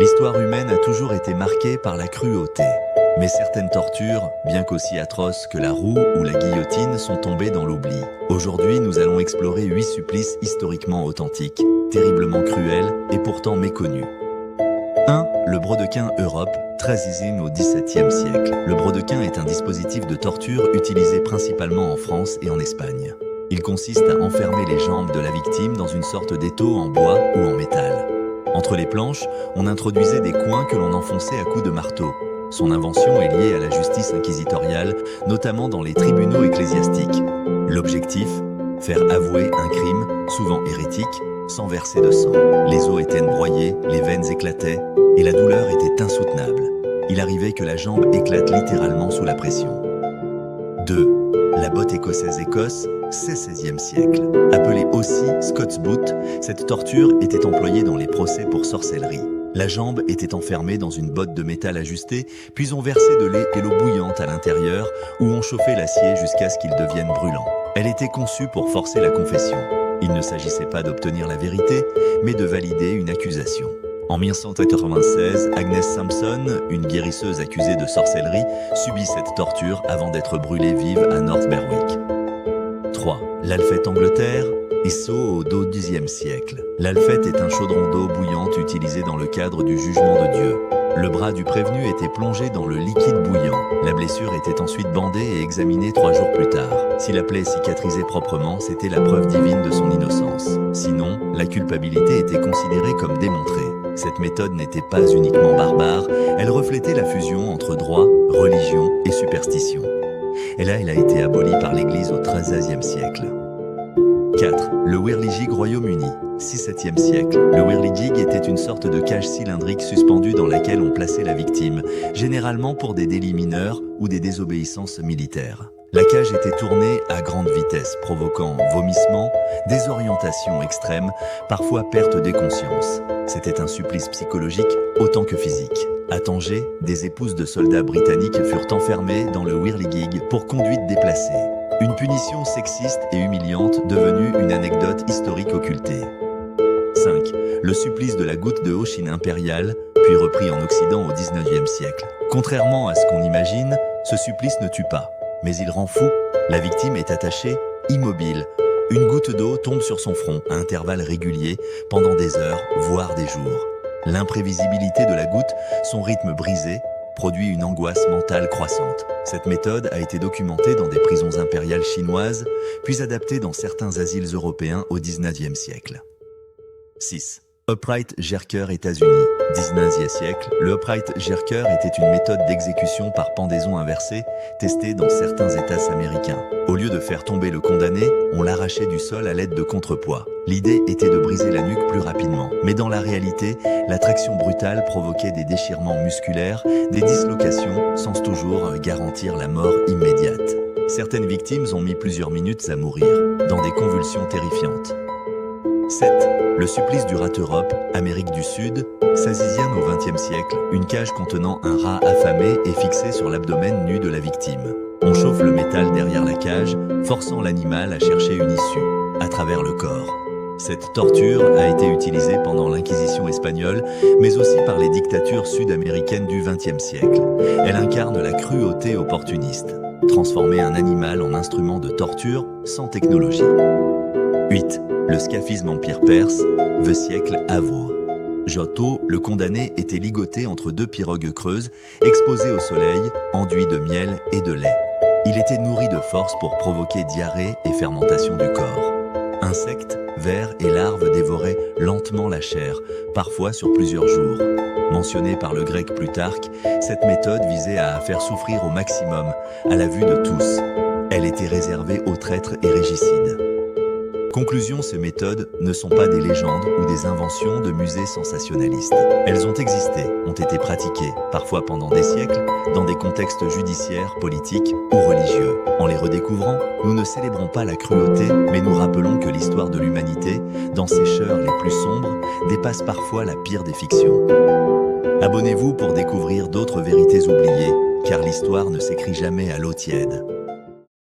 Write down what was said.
L'histoire humaine a toujours été marquée par la cruauté. Mais certaines tortures, bien qu'aussi atroces que la roue ou la guillotine, sont tombées dans l'oubli. Aujourd'hui, nous allons explorer 8 supplices historiquement authentiques, terriblement cruels et pourtant méconnus. 1. Le brodequin Europe, tradition au XVIIe siècle. Le brodequin est un dispositif de torture utilisé principalement en France et en Espagne. Il consiste à enfermer les jambes de la victime dans une sorte d'étau en bois ou en métal. Entre les planches, on introduisait des coins que l'on enfonçait à coups de marteau. Son invention est liée à la justice inquisitoriale, notamment dans les tribunaux ecclésiastiques. L'objectif ? Faire avouer un crime, souvent hérétique, sans verser de sang. Les os étaient broyés, les veines éclataient, et la douleur était insoutenable. Il arrivait que la jambe éclate littéralement sous la pression. 2. La botte écossaise Écosse, c'est XVIe siècle. Appelée aussi Scots Boot, cette torture était employée dans les procès pour sorcellerie. La jambe était enfermée dans une botte de métal ajustée, puis on versait de lait et l'eau bouillante à l'intérieur, où on chauffait l'acier jusqu'à ce qu'il devienne brûlant. Elle était conçue pour forcer la confession. Il ne s'agissait pas d'obtenir la vérité, mais de valider une accusation. En 1996, Agnes Sampson, une guérisseuse accusée de sorcellerie, subit cette torture avant d'être brûlée vive à North Berwick. 3. L'alfette Angleterre, Issot au XIIe siècle. L'alfette est un chaudron d'eau bouillante utilisé dans le cadre du jugement de Dieu. Le bras du prévenu était plongé dans le liquide bouillant. La blessure était ensuite bandée et examinée 3 jours plus tard. Si la plaie cicatrisait proprement, c'était la preuve divine de son innocence. Sinon, la culpabilité était considérée comme démontrée. Cette méthode n'était pas uniquement barbare, elle reflétait la fusion entre droit, religion et superstition. Et là, elle a été abolie par l'Église au XIIIe siècle. 4. Le whirligig Royaume-Uni, XVIIe siècle. Le whirligig était une sorte de cage cylindrique suspendue dans laquelle on plaçait la victime, généralement pour des délits mineurs ou des désobéissances militaires. La cage était tournée à grande vitesse, provoquant vomissements, désorientation extrême, parfois perte des consciences. C'était un supplice psychologique autant que physique. À Tanger, des épouses de soldats britanniques furent enfermées dans le whirligig pour conduite déplacée. Une punition sexiste et humiliante devenue une anecdote historique occultée. 5. Le supplice de la goutte de Chine impériale, puis repris en Occident au XIXe siècle. Contrairement à ce qu'on imagine, ce supplice ne tue pas, mais il rend fou. La victime est attachée, immobile. Une goutte d'eau tombe sur son front à intervalles réguliers pendant des heures, voire des jours. L'imprévisibilité de la goutte, son rythme brisé, produit une angoisse mentale croissante. Cette méthode a été documentée dans des prisons impériales chinoises, puis adaptée dans certains asiles européens au XIXe siècle. 6. Upright Jerker États-Unis. XIXe siècle, le Upright Jerker était une méthode d'exécution par pendaison inversée testée dans certains États américains. Au lieu de faire tomber le condamné, on l'arrachait du sol à l'aide de contrepoids. L'idée était de briser la nuque plus rapidement. Mais dans la réalité, la traction brutale provoquait des déchirements musculaires, des dislocations, sans toujours garantir la mort immédiate. Certaines victimes ont mis plusieurs minutes à mourir, dans des convulsions terrifiantes. 7. Le supplice du rat Europe, Amérique du Sud, Sazizienne au XXe siècle, une cage contenant un rat affamé est fixée sur l'abdomen nu de la victime. On chauffe le métal derrière la cage, forçant l'animal à chercher une issue, à travers le corps. Cette torture a été utilisée pendant l'Inquisition espagnole, mais aussi par les dictatures sud-américaines du XXe siècle. Elle incarne la cruauté opportuniste, transformer un animal en instrument de torture sans technologie. 8. Le scaphisme empire perse, the siècle Avro. Giotto, le condamné, était ligoté entre 2 pirogues creuses, exposé au soleil, enduit de miel et de lait. Il était nourri de force pour provoquer diarrhée et fermentation du corps. Insectes, vers et larves dévoraient lentement la chair, parfois sur plusieurs jours. Mentionnée par le grec Plutarque, cette méthode visait à faire souffrir au maximum, à la vue de tous. Elle était réservée aux traîtres et régicides. Conclusion, ces méthodes ne sont pas des légendes ou des inventions de musées sensationnalistes. Elles ont existé, ont été pratiquées, parfois pendant des siècles, dans des contextes judiciaires, politiques ou religieux. En les redécouvrant, nous ne célébrons pas la cruauté, mais nous rappelons que l'histoire de l'humanité, dans ses chœurs les plus sombres, dépasse parfois la pire des fictions. Abonnez-vous pour découvrir d'autres vérités oubliées, car l'histoire ne s'écrit jamais à l'eau tiède.